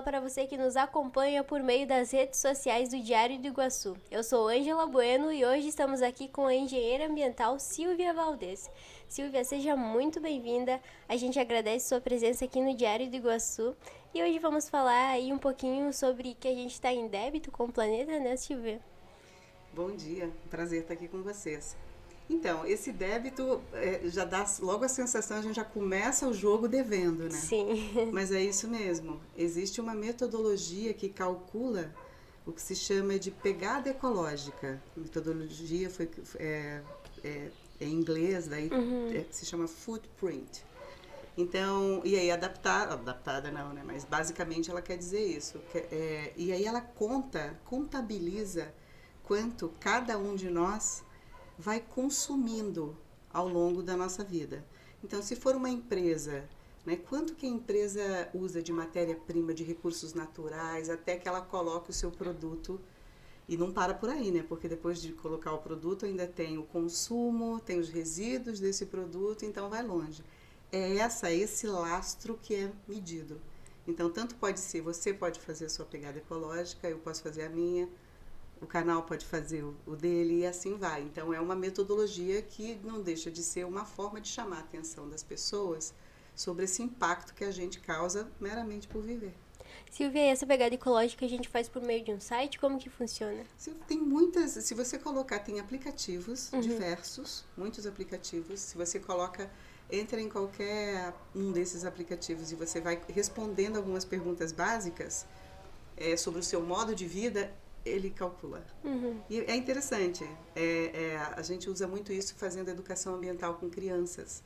para você que nos acompanha por meio das redes sociais do Diário do Iguaçu. Eu sou Ângela Bueno e hoje estamos aqui com a engenheira ambiental Silvia Valdez. Silvia, seja muito bem-vinda. A gente agradece sua presença aqui no Diário do Iguaçu. E hoje vamos falar aí um pouquinho sobre que a gente está em débito com o planeta, né, Silvia? Bom dia, prazer estar aqui com vocês. Então, esse débito já dá logo a sensação, a gente já começa o jogo devendo, né? Sim. Mas é isso mesmo. Existe uma metodologia que calcula o que se chama de pegada ecológica. A metodologia é em inglês, daí Uhum. se chama footprint. Então, e aí adaptada não, né? Mas basicamente ela quer dizer isso. E aí ela contabiliza quanto cada um de nós vai consumindo ao longo da nossa vida. Então, se for uma empresa, né, quanto que a empresa usa de matéria-prima, de recursos naturais, até que ela coloque o seu produto. E não para por aí, né? Porque depois de colocar o produto ainda tem o consumo, tem os resíduos desse produto, então vai longe. Esse lastro que é medido. Então, tanto pode ser, você pode fazer a sua pegada ecológica, eu posso fazer a minha, o canal pode fazer o dele e assim vai. Então, é uma metodologia que não deixa de ser uma forma de chamar a atenção das pessoas sobre esse impacto que a gente causa meramente por viver. Silvia, e essa pegada ecológica a gente faz por meio de um site? Como que funciona? Se você colocar, tem aplicativos diversos, muitos aplicativos. Se você coloca, entra em qualquer um desses aplicativos e você vai respondendo algumas perguntas básicas sobre o seu modo de vida, ele calcula. Uhum. E é interessante, a gente usa muito isso fazendo educação ambiental com crianças.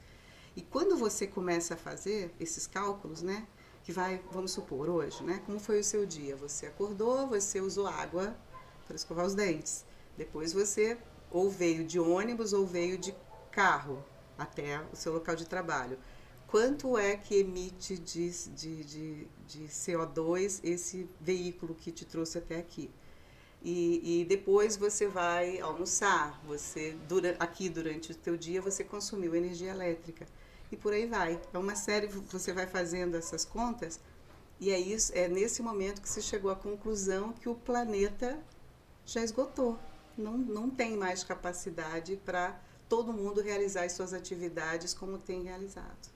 E quando você começa a fazer esses cálculos, né, que vai, vamos supor, hoje, né, como foi o seu dia? Você acordou, você usou água para escovar os dentes. Depois você ou veio de ônibus ou veio de carro até o seu local de trabalho. Quanto é que emite de CO2 esse veículo que te trouxe até aqui? E depois você vai almoçar, aqui durante o teu dia você consumiu energia elétrica e por aí vai. É uma série, você vai fazendo essas contas e é nesse momento que se chegou à conclusão que o planeta já esgotou. Não tem mais capacidade para todo mundo realizar as suas atividades como tem realizado.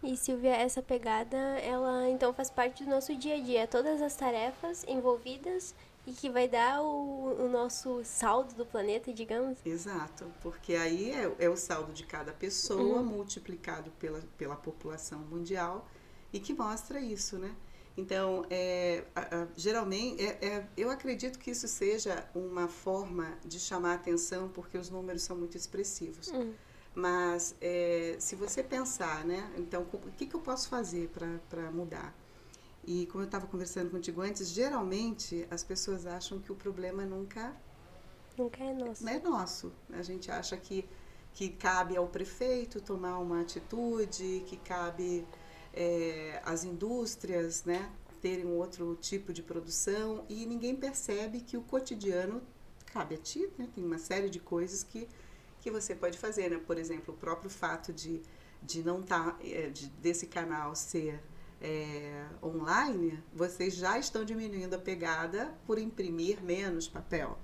E Silvia, essa pegada, ela então faz parte do nosso dia a dia, todas as tarefas envolvidas e que vai dar o nosso saldo do planeta, digamos. Exato, porque aí é o saldo de cada pessoa Uhum. multiplicado pela população mundial e que mostra isso, né? Então, geralmente, eu acredito que isso seja uma forma de chamar a atenção porque os números são muito expressivos. Uhum. Mas se você pensar, né? Então, o que eu posso fazer para mudar? E como eu estava conversando contigo antes, geralmente as pessoas acham que o problema nunca Nunca é nosso. é nosso. A gente acha que cabe ao prefeito tomar uma atitude, que cabe às indústrias, né, terem um outro tipo de produção e ninguém percebe que o cotidiano cabe a ti, né? Tem uma série de coisas que você pode fazer, né? Por exemplo, o próprio fato de não estar, desse canal ser online, vocês já estão diminuindo a pegada por imprimir menos papel.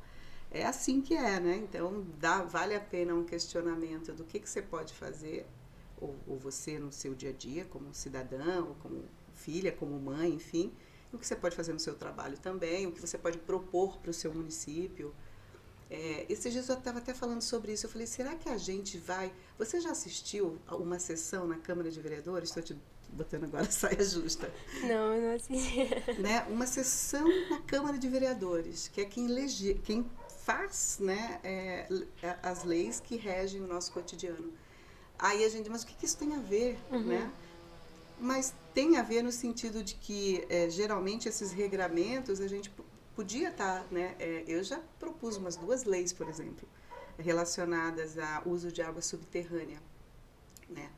É assim que é, né? Então, vale a pena um questionamento do que você pode fazer, ou você no seu dia a dia, como cidadão, como filha, como mãe, enfim, o que você pode fazer no seu trabalho também, o que você pode propor para o seu município. Esses dias eu estava até falando sobre isso, eu falei, será que a gente vai... Você já assistiu a uma sessão na Câmara de Vereadores? Estou te botando agora a saia justa. Não, eu não assisti. Né? Uma sessão na Câmara de Vereadores, que é quem faz, né, as leis que regem o nosso cotidiano. Aí a gente, mas o que isso tem a ver, né? Mas tem a ver no sentido de que geralmente esses regramentos a gente podia estar, né? Eu já propus umas 2 leis, por exemplo, relacionadas ao uso de água subterrânea, né?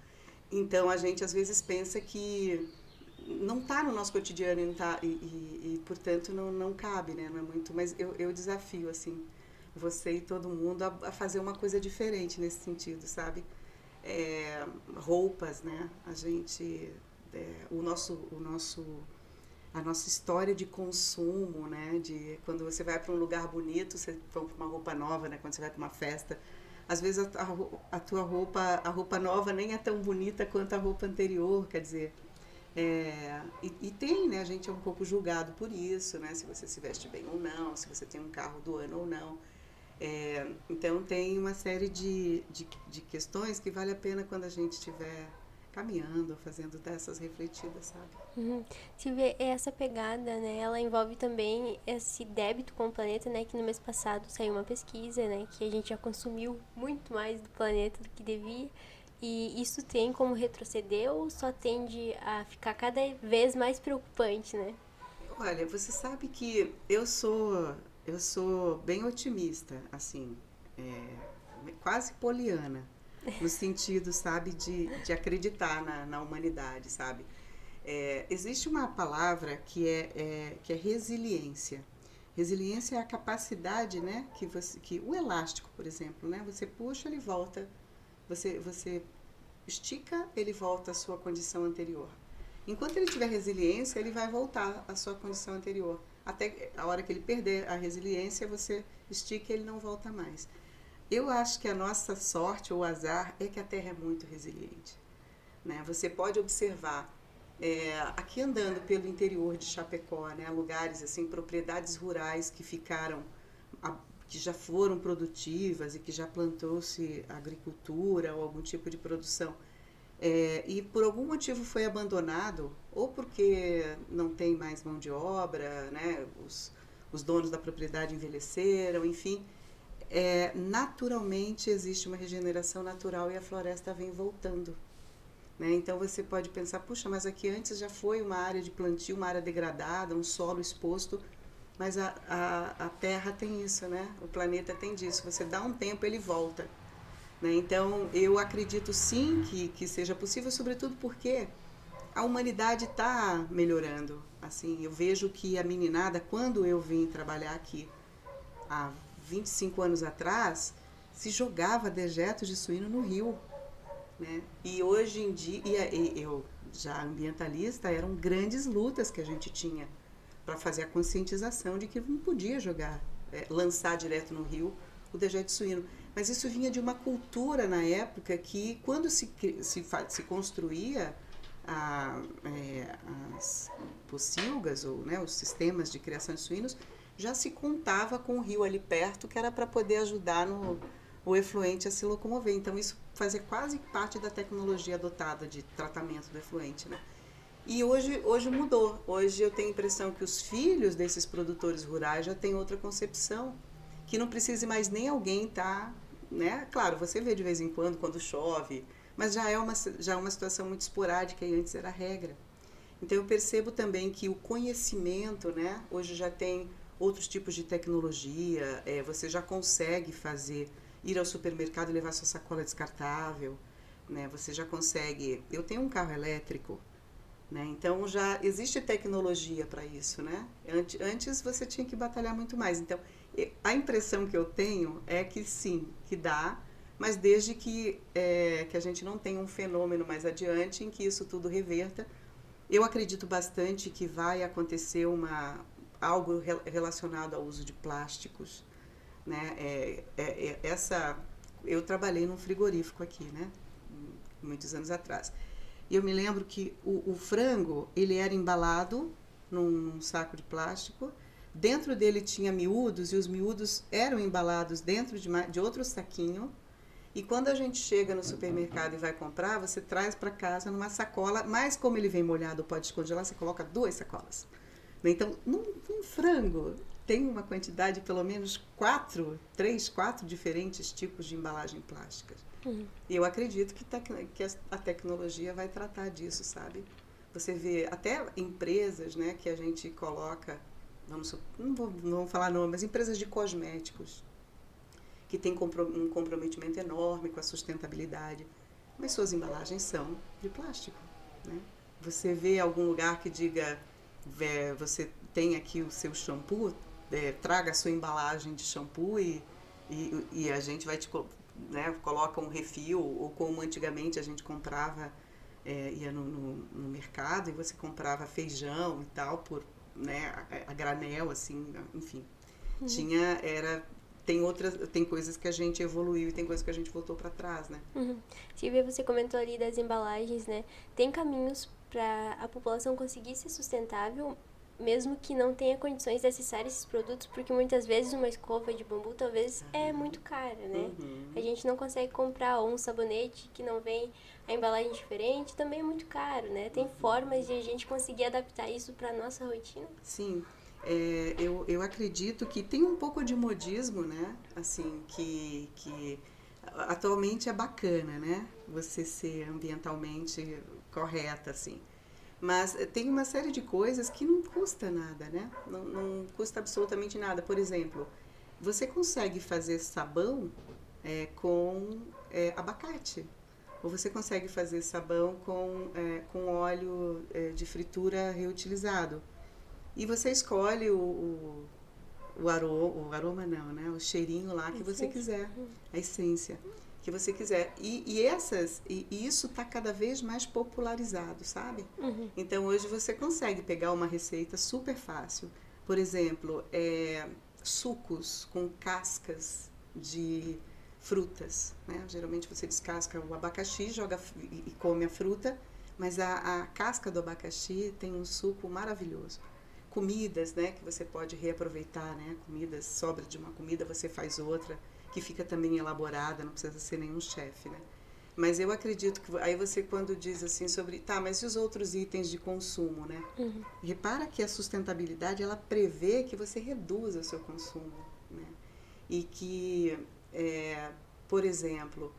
Então a gente às vezes pensa que não está no nosso cotidiano e, não tá, portanto não cabe, né? Não é muito, mas eu desafio assim você e todo mundo a fazer uma coisa diferente nesse sentido, sabe? Roupas, né? A gente o nosso a nossa história de consumo, né? De quando você vai para um lugar bonito, você compra uma roupa nova, né? Quando você vai para uma festa, às vezes a tua roupa, a roupa nova nem é tão bonita quanto a roupa anterior, quer dizer, e tem, né? A gente é um pouco julgado por isso, né? Se você se veste bem ou não, se você tem um carro do ano ou não. Então tem uma série de questões que vale a pena quando a gente estiver caminhando, fazendo dessas refletidas, sabe? Uhum. Silvia, essa pegada, né, ela envolve também esse débito com o planeta, né, que no mês passado saiu uma pesquisa, né, que a gente já consumiu muito mais do planeta do que devia, e isso tem como retroceder ou só tende a ficar cada vez mais preocupante, né? Olha, você sabe que eu sou bem otimista, assim, quase poliana, no sentido, sabe, de acreditar na humanidade, sabe? Existe uma palavra que é resiliência. Resiliência é a capacidade, né, que o elástico, por exemplo, né, você puxa, ele volta, você estica, ele volta à sua condição anterior. Enquanto ele tiver resiliência, ele vai voltar à sua condição anterior. Até a hora que ele perder a resiliência, você estica e ele não volta mais. Eu acho que a nossa sorte ou azar é que a Terra é muito resiliente, né? Você pode observar, aqui andando pelo interior de Chapecó, né, lugares assim, propriedades rurais que ficaram, que já foram produtivas e que já plantou-se agricultura ou algum tipo de produção, e por algum motivo foi abandonado, ou porque não tem mais mão de obra, né, os donos da propriedade envelheceram, enfim, naturalmente existe uma regeneração natural e a floresta vem voltando. Né? Então você pode pensar, puxa, mas aqui antes já foi uma área de plantio, uma área degradada, um solo exposto, mas a Terra tem isso, né? O planeta tem disso. Você dá um tempo, ele volta. Né? Então eu acredito sim que seja possível, sobretudo porque a humanidade está melhorando. Assim, eu vejo que a meninada, quando eu vim trabalhar aqui há 25 anos atrás, se jogava dejetos de suíno no rio. Né? E hoje em dia, eu já ambientalista, eram grandes lutas que a gente tinha para fazer a conscientização de que não podia jogar, lançar direto no rio o dejeto de suíno. Mas isso vinha de uma cultura na época que, quando se construía as pocilgas, ou, né, os sistemas de criação de suínos, já se contava com o rio ali perto, que era para poder ajudar o efluente a se locomover. Então isso fazia quase parte da tecnologia adotada de tratamento do efluente, né? E hoje mudou. Hoje eu tenho a impressão que os filhos desses produtores rurais já têm outra concepção, que não precise mais nem alguém estar, né? Claro, você vê de vez em quando chove, mas já é uma situação muito esporádica e antes era a regra. Então eu percebo também que o conhecimento, né? Hoje já tem outros tipos de tecnologia, você já consegue ir ao supermercado e levar sua sacola descartável, né? Você já consegue. Eu tenho um carro elétrico, né? Então já existe tecnologia para isso, né? Antes você tinha que batalhar muito mais. Então a impressão que eu tenho é que sim, que dá, mas desde que a gente não tenha um fenômeno mais adiante em que isso tudo reverta. Eu acredito bastante que vai acontecer algo relacionado ao uso de plásticos, né? Eu trabalhei num frigorífico aqui, né? Muitos anos atrás. E eu me lembro que o frango, ele era embalado num saco de plástico, dentro dele tinha miúdos, e os miúdos eram embalados dentro de outro saquinho, e quando a gente chega no supermercado e vai comprar, você traz para casa numa sacola, mas como ele vem molhado, pode descongelar, você coloca 2 sacolas. Então, num frango, tem uma quantidade de pelo menos 3, 4 diferentes tipos de embalagem plástica. E eu acredito que a tecnologia vai tratar disso, sabe? Você vê até empresas, né, que a gente coloca, não vou falar nome, mas empresas de cosméticos, que têm um comprometimento enorme com a sustentabilidade, mas suas embalagens são de plástico. Né? Você vê algum lugar que diga, você tem aqui o seu shampoo, traga a sua embalagem de shampoo e a gente vai né, coloca um refil, ou como antigamente a gente comprava ia no mercado e você comprava feijão e tal, por, né, a granel, assim, enfim. Tem coisas que a gente evoluiu e tem coisas que a gente voltou para trás, né? Silvia, você comentou ali das embalagens, né? Tem caminhos para a população conseguir ser sustentável, mesmo que não tenha condições de acessar esses produtos, porque muitas vezes uma escova de bambu talvez é muito cara, né? A gente não consegue comprar, ou um sabonete que não vem a embalagem diferente, também é muito caro, né? Tem formas de a gente conseguir adaptar isso para nossa rotina? Sim, eu acredito que tem um pouco de modismo, né? Assim, que atualmente é bacana, né? Você ser ambientalmente correta, assim. Mas tem uma série de coisas que não custa nada, né? Não custa absolutamente nada. Por exemplo, você consegue fazer sabão com abacate. Ou você consegue fazer sabão com óleo de fritura reutilizado. E você escolhe o aroma não, né? O cheirinho lá que você quiser, a essência que você quiser. E isso está cada vez mais popularizado, sabe? Então hoje você consegue pegar uma receita super fácil. Por exemplo, sucos com cascas de frutas, né? Geralmente você descasca o abacaxi, joga e come a fruta, mas a casca do abacaxi tem um suco maravilhoso. Comidas, né, que você pode reaproveitar, né? Comidas, sobra de uma comida, você faz outra, que fica também elaborada, não precisa ser nenhum chefe, né? Mas eu acredito que aí você quando diz assim sobre, tá, mas e os outros itens de consumo, né? Repara que a sustentabilidade, ela prevê que você reduza o seu consumo, né? E que, por exemplo,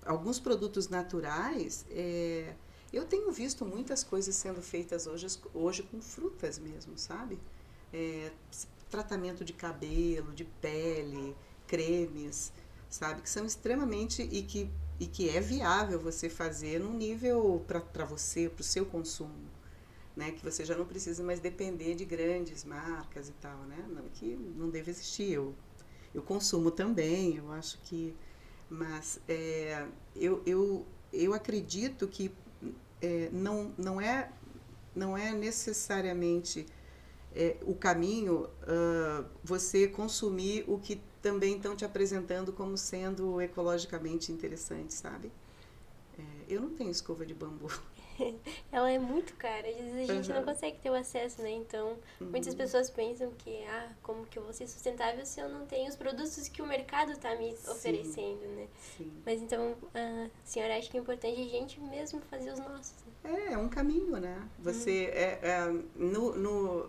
alguns produtos naturais, eu tenho visto muitas coisas sendo feitas hoje com frutas mesmo, sabe? Tratamento de cabelo, de pele, cremes, sabe? Que são extremamente e que é viável você fazer num nível para você, para o seu consumo, né? Que você já não precisa mais depender de grandes marcas e tal, né? Não, que não deve existir. Eu consumo também, eu acho que... Mas eu acredito que não é necessariamente o caminho você consumir o que também estão te apresentando como sendo ecologicamente interessante, sabe? Eu não tenho escova de bambu. Ela é muito cara, às vezes a gente não consegue ter o acesso, né? Então, muitas pessoas pensam que, como que eu vou ser sustentável se eu não tenho os produtos que o mercado está me oferecendo, né? Sim. Mas então, a senhora acha que é importante a gente mesmo fazer os nossos, né? É um caminho, né? Você,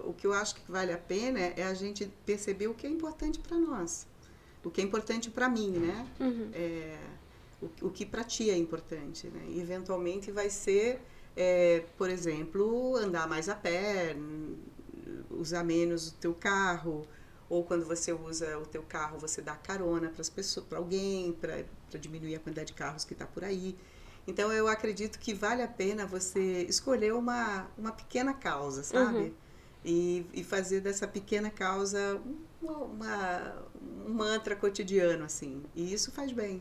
o que eu acho que vale a pena é a gente perceber o que é importante para nós, o que é importante para mim, né? O que para ti é importante, né? E eventualmente vai ser, por exemplo, andar mais a pé, usar menos o teu carro, ou quando você usa o teu carro, você dá carona para as pessoas, para alguém, para diminuir a quantidade de carros que está por aí. Então eu acredito que vale a pena você escolher uma pequena causa, sabe? E fazer dessa pequena causa um mantra cotidiano, assim. E isso faz bem.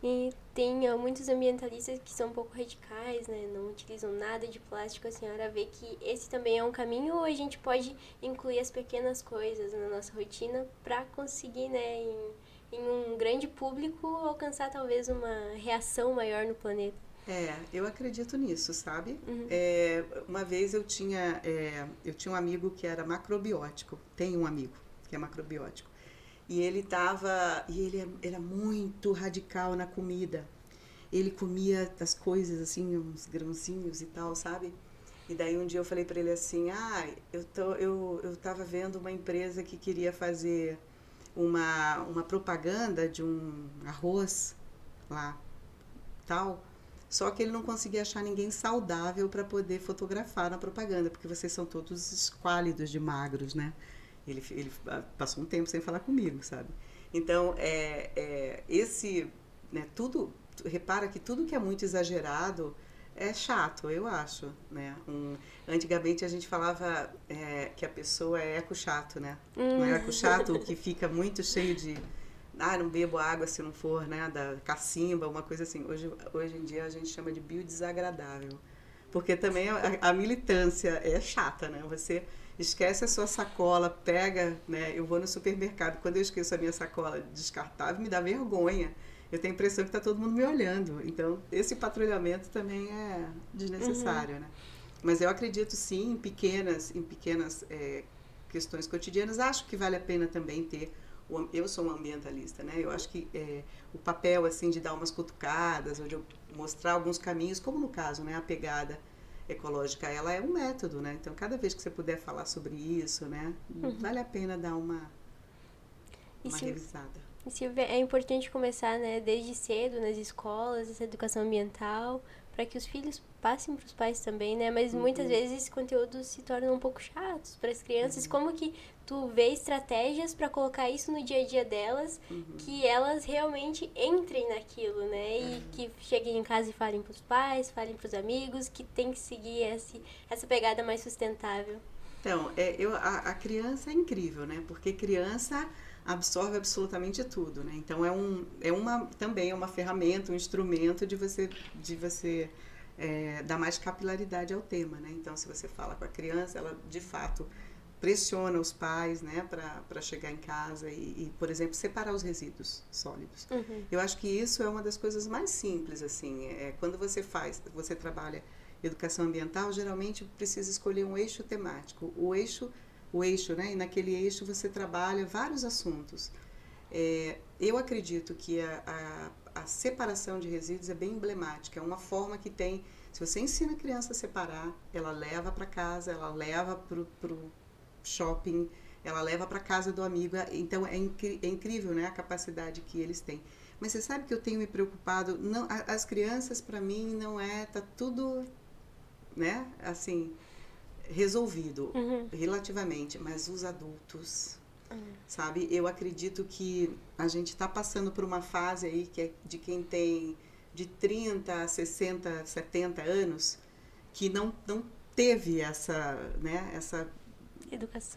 E tem muitos ambientalistas que são um pouco radicais, né? Não utilizam nada de plástico. A senhora vê que esse também é um caminho, ou a gente pode incluir as pequenas coisas na nossa rotina para conseguir, né, em um grande público, alcançar talvez uma reação maior no planeta? Eu acredito nisso, sabe? Uma vez eu tinha um amigo que era macrobiótico, tem um amigo que é macrobiótico, e ele era muito radical na comida. Ele comia as coisas assim, uns grãozinhos e tal, sabe? E daí um dia eu falei para ele assim, eu tava vendo uma empresa que queria fazer uma propaganda de um arroz lá, tal. Só que ele não conseguia achar ninguém saudável para poder fotografar na propaganda, porque vocês são todos esquálidos de magros, né? Ele passou um tempo sem falar comigo, sabe? Então, né, repara que tudo que é muito exagerado é chato, eu acho, né? Antigamente a gente falava que a pessoa é eco-chato, né? Não é eco-chato o que fica muito cheio não bebo água se não for, né, da cacimba, uma coisa assim. Hoje em dia a gente chama de biodesagradável. Porque também a militância é chata, né? Você esquece a sua sacola, pega, né? Eu vou no supermercado, quando eu esqueço a minha sacola descartável, me dá vergonha. Eu tenho a impressão que está todo mundo me olhando. Então, esse patrulhamento também é desnecessário, né? Mas eu acredito sim em pequenas questões cotidianas. Acho que vale a pena também ter. Eu sou uma ambientalista, né? Eu acho que o papel assim de dar umas cutucadas, ou de mostrar alguns caminhos, como no caso, né? A pegada ecológica, ela é um método, né? Então, cada vez que você puder falar sobre isso, né? Vale a pena dar uma revisada. E Silvia, é importante começar, né, desde cedo nas escolas, essa educação ambiental, para que os filhos passem para os pais também, né? Mas muitas vezes esses conteúdos se tornam um pouco chatos para as crianças. Como que tu vê estratégias para colocar isso no dia a dia delas, que elas realmente entrem naquilo, né? E que cheguem em casa e falem para os pais, falem para os amigos, que tem que seguir essa pegada mais sustentável. Então, a criança é incrível, né? Porque criança absorve absolutamente tudo, né? Então também é uma ferramenta, um instrumento de você dar mais capilaridade ao tema, né? Então, se você fala com a criança, ela de fato pressiona os pais, né, para chegar em casa e, por exemplo, separar os resíduos sólidos. Eu acho que isso é uma das coisas mais simples, assim. Quando você trabalha educação ambiental, geralmente precisa escolher um eixo temático. O eixo, né? E naquele eixo você trabalha vários assuntos. Eu acredito que a separação de resíduos é bem emblemática. É uma forma que tem... Se você ensina a criança a separar, ela leva para casa, ela leva para o shopping, ela leva para casa do amigo. Então, é incrível, né, a capacidade que eles têm. Mas você sabe que eu tenho me preocupado... Não, as crianças, para mim, não é... Tá tudo, né, assim... resolvido, relativamente, mas os adultos, sabe? Eu acredito que a gente está passando por uma fase aí que é de quem tem de 30 a 60, 70 anos, que não teve essa, né, essa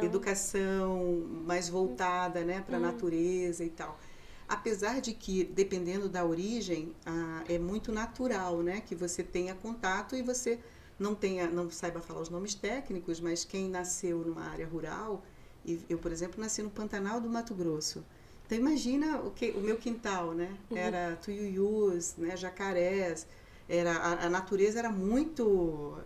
educação mais voltada, né, para a natureza e tal. Apesar de que, dependendo da origem, é muito natural, né, que você tenha contato e você não saiba falar os nomes técnicos, mas quem nasceu numa área rural, e eu, por exemplo, nasci no Pantanal do Mato Grosso. Então, imagina o meu quintal, né? Era tuiuius, né? Jacarés, a natureza era muito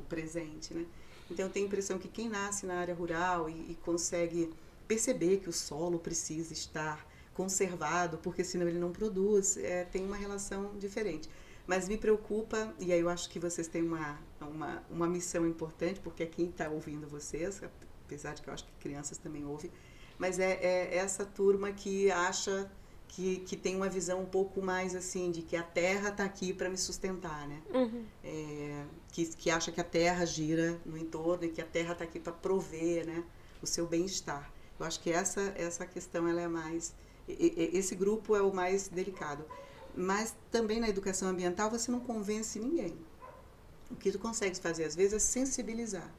presente, né? Então, eu tenho a impressão que quem nasce na área rural e consegue perceber que o solo precisa estar conservado, porque senão ele não produz, tem uma relação diferente. Mas me preocupa, e aí eu acho que vocês têm uma missão importante, porque é quem está ouvindo vocês, apesar de que eu acho que crianças também ouvem, mas é essa turma que acha que tem uma visão um pouco mais assim, de que a terra está aqui para me sustentar, né? Que acha que a terra gira no entorno e que a terra está aqui para prover, né, o seu bem-estar. Eu acho que essa questão ela é mais... Esse grupo é o mais delicado. Mas também na educação ambiental você não convence ninguém. O que tu consegue fazer às vezes é sensibilizar,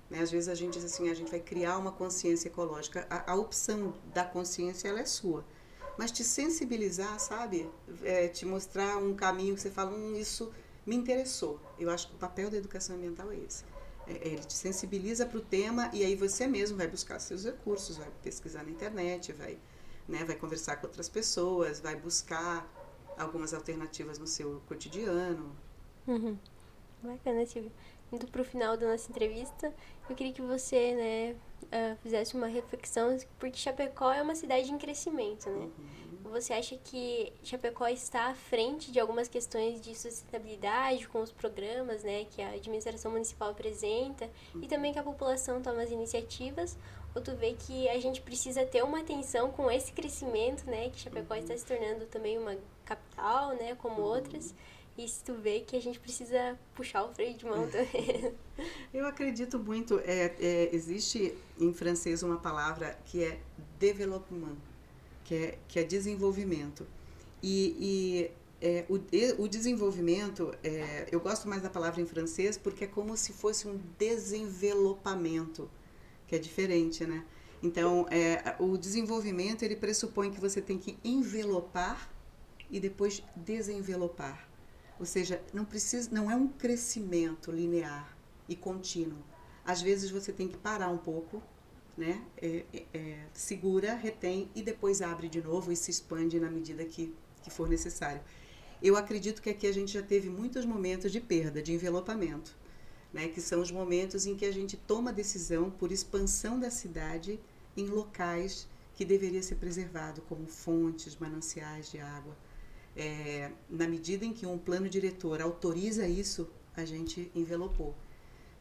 né? Às vezes a gente diz assim, a gente vai criar uma consciência ecológica. A opção da consciência ela é sua, mas te sensibilizar, sabe? Te mostrar um caminho que você fala, isso me interessou. Eu acho que o papel da educação ambiental é esse. Ele te sensibiliza para o tema e aí você mesmo vai buscar seus recursos, vai pesquisar na internet, vai conversar com outras pessoas, vai buscar algumas alternativas no seu cotidiano. Bacana, Silvia. Indo para o final da nossa entrevista, eu queria que você, né, fizesse uma reflexão, porque Chapecó é uma cidade em crescimento, né? Você acha que Chapecó está à frente de algumas questões de sustentabilidade com os programas, né, que a administração municipal apresenta e também que a população toma as iniciativas? Ou tu vê que a gente precisa ter uma atenção com esse crescimento, né, que Chapecó está se tornando também uma capital, né, como outras, e se tu vê que a gente precisa puxar o freio de mão também? Eu acredito muito, existe em francês uma palavra que é développement, que é desenvolvimento. O desenvolvimento, eu gosto mais da palavra em francês porque é como se fosse um desenvelopamento, que é diferente, né? Então, o desenvolvimento, ele pressupõe que você tem que envelopar e depois desenvelopar. Ou seja, não é um crescimento linear e contínuo. Às vezes você tem que parar um pouco, né? Segura, retém e depois abre de novo e se expande na medida que for necessário. Eu acredito que aqui a gente já teve muitos momentos de perda, de envelopamento, né? Que são os momentos em que a gente toma decisão por expansão da cidade em locais que deveria ser preservado, como fontes, mananciais de água. Na medida em que um plano diretor autoriza isso, a gente envelopou.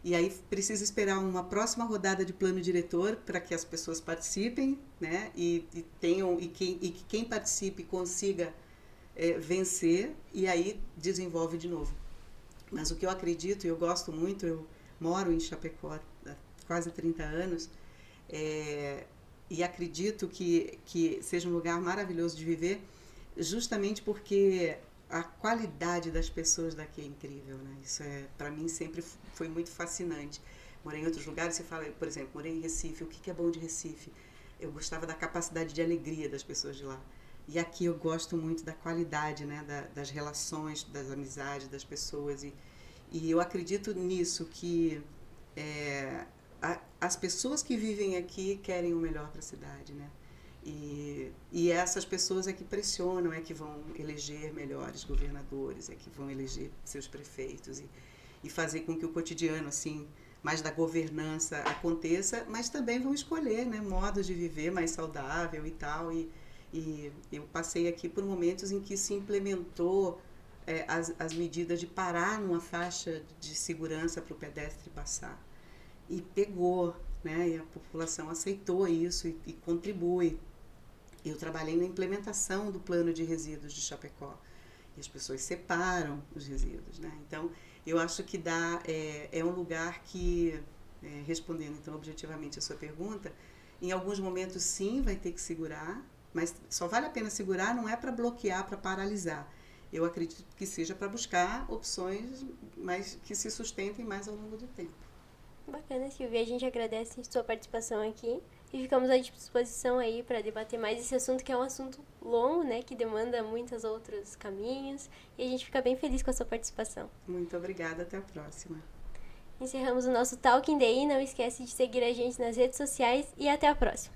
E aí precisa esperar uma próxima rodada de plano diretor para que as pessoas participem, né? E que quem participe consiga vencer, e aí desenvolve de novo. Mas o que eu acredito, e eu gosto muito, eu moro em Chapecó há quase 30 anos, e acredito que seja um lugar maravilhoso de viver, justamente porque a qualidade das pessoas daqui é incrível, né? Isso para mim sempre foi muito fascinante. Morei em outros lugares, você fala, por exemplo, morei em Recife, o que é bom de Recife? Eu gostava da capacidade de alegria das pessoas de lá. E aqui eu gosto muito da qualidade, né? Das relações, das amizades das pessoas. E eu acredito nisso, que as pessoas que vivem aqui querem o melhor para a cidade, né? E essas pessoas é que pressionam, é que vão eleger melhores governadores, é que vão eleger seus prefeitos e fazer com que o cotidiano, assim, mais da governança aconteça, mas também vão escolher, né, modos de viver mais saudável e tal. E eu passei aqui por momentos em que se implementou as medidas de parar numa faixa de segurança para o pedestre passar. E pegou, né, e a população aceitou isso e contribui. Eu trabalhei na implementação do plano de resíduos de Chapecó. E as pessoas separam os resíduos, né? Então, eu acho que é um lugar que, respondendo então objetivamente a sua pergunta, em alguns momentos sim vai ter que segurar, mas só vale a pena segurar, não é para bloquear, para paralisar. Eu acredito que seja para buscar opções que se sustentem mais ao longo do tempo. Bacana, Silvia. A gente agradece a sua participação aqui e ficamos à disposição aí para debater mais esse assunto, que é um assunto longo, né, que demanda muitos outros caminhos, e a gente fica bem feliz com a sua participação. Muito obrigada, até a próxima. Encerramos o nosso Talking Day. Não esquece de seguir a gente nas redes sociais e até a próxima.